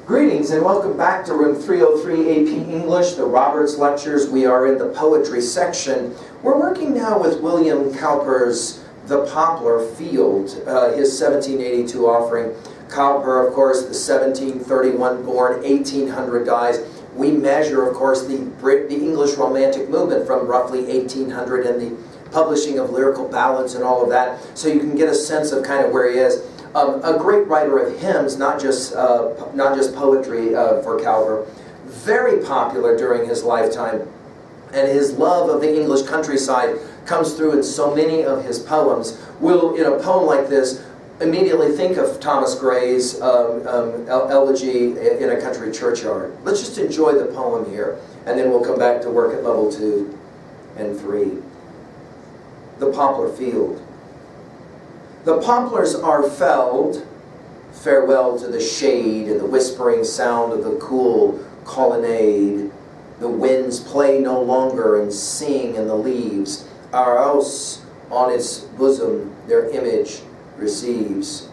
Greetings and welcome back to room 303 AP English, the Roberts Lectures. We are in the poetry section. We're working now with William Cowper's The Poplar Field, his 1782 offering. Cowper, of course, the 1731 born, 1800 dies. We measure, of course, the English Romantic movement from roughly 1800 and the publishing of lyrical ballads and all of that, so you can get a sense of kind of where he is. A great writer of hymns, not just poetry for Cowper. Very popular during his lifetime, and his love of the English countryside comes through in so many of his poems. We'll, in a poem like this, immediately think of Thomas Gray's Elegy in a Country Churchyard. Let's just enjoy the poem here, and then we'll come back to work at level 2 and 3. The Poplar Field. The poplars are felled, farewell to the shade and the whispering sound of the cool colonnade. The winds play no longer and sing in the leaves, or else on its bosom their image receives.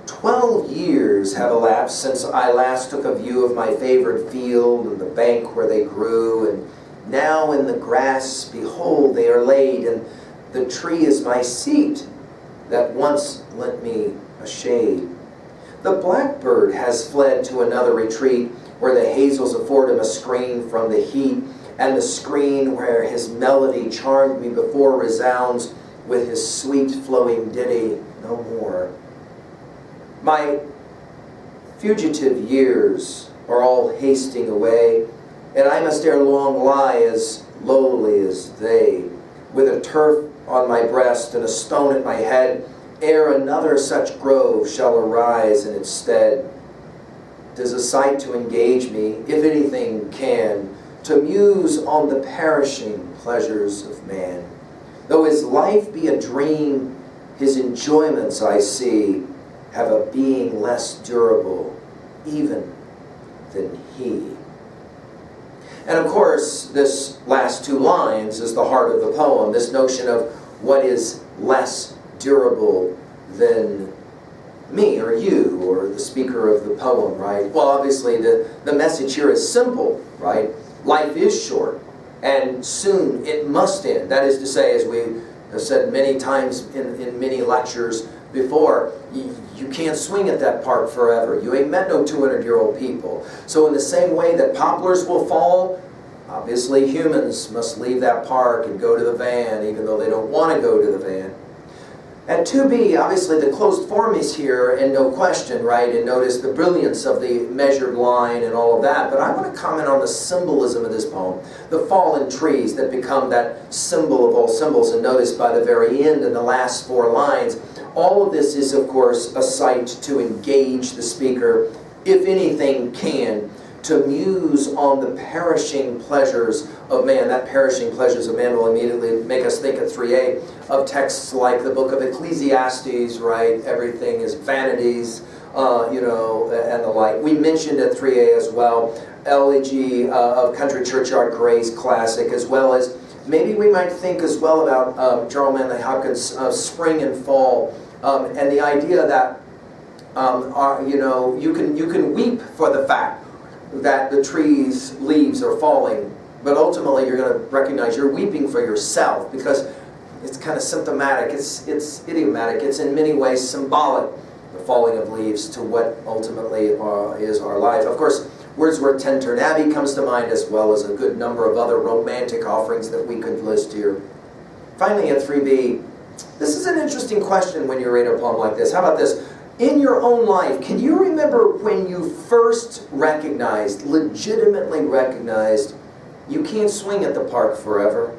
12 years have elapsed since I last took a view of my favorite field and the bank where they grew, and now in the grass, behold, they are laid, and the tree is my seat that once lent me a shade. The blackbird has fled to another retreat where the hazels afford him a screen from the heat, and the screen where his melody charmed me before resounds with his sweet flowing ditty no more. My fugitive years are all hasting away, and I must ere long lie as lowly as they, with a turf on my breast and a stone at my head, ere another such grove shall arise in its stead. 'Tis a sight to engage me, if anything can, to muse on the perishing pleasures of man. Though his life be a dream, his enjoyments, I see, have a being less durable even than he. And of course, this last two lines is the heart of the poem, this notion of what is less durable than me or you or the speaker of the poem, right? Well, obviously the message here is simple, right? Life is short, and soon it must end. That is to say, as we have said many times in many lectures before, you can't swing at that park forever. You ain't met no 200-year-old people. So in the same way that poplars will fall, obviously humans must leave that park and go to the van, even though they don't want to go to the van. At 2b, obviously the closed form is here, and no question, right? And notice the brilliance of the measured line and all of that. But I want to comment on the symbolism of this poem. The fallen trees that become that symbol of all symbols. And notice by the very end in the last 4 lines, all of this is, of course, a sight to engage the speaker, if anything can, to muse on the perishing pleasures of man. That perishing pleasures of man will immediately make us think at 3a of texts like the book of Ecclesiastes, right? Everything is vanities, and the like. We mentioned at 3a as well, Elegy of Country Churchyard, Gray's classic, as well as maybe we might think as well about Charles Manley Hopkins' Spring and Fall, and the idea that you can weep for the fact that the tree's leaves are falling, but ultimately you're going to recognize you're weeping for yourself, because it's kind of symptomatic, it's idiomatic, it's in many ways symbolic, the falling of leaves, to what ultimately is our life. Of course, Wordsworth's Tintern Abbey comes to mind, as well as a good number of other romantic offerings that we could list here. Finally, at 3b, this is an interesting question when you read a poem like this. How about this? In your own life, can you remember when you first legitimately recognized, you can't swing at the park forever,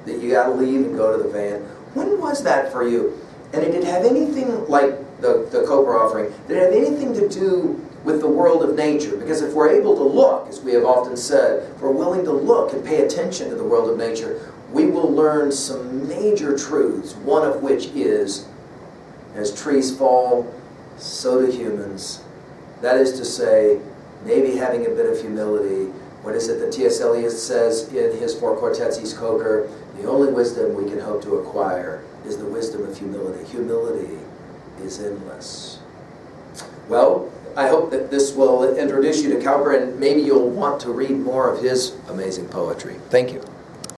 that you got to leave and go to the van? When was that for you? And did it have anything, like the Cowper offering, did it have anything to do with the world of nature? Because if we're able to look, as we have often said, if we're willing to look and pay attention to the world of nature, we will learn some major truths, one of which is, as trees fall, so do humans. That is to say, maybe having a bit of humility. What is it that T.S. Eliot says in his 4 quartets, East Coker? The only wisdom we can hope to acquire is the wisdom of humility. Humility is endless. Well, I hope that this will introduce you to Cowper, and maybe you'll want to read more of his amazing poetry. Thank you.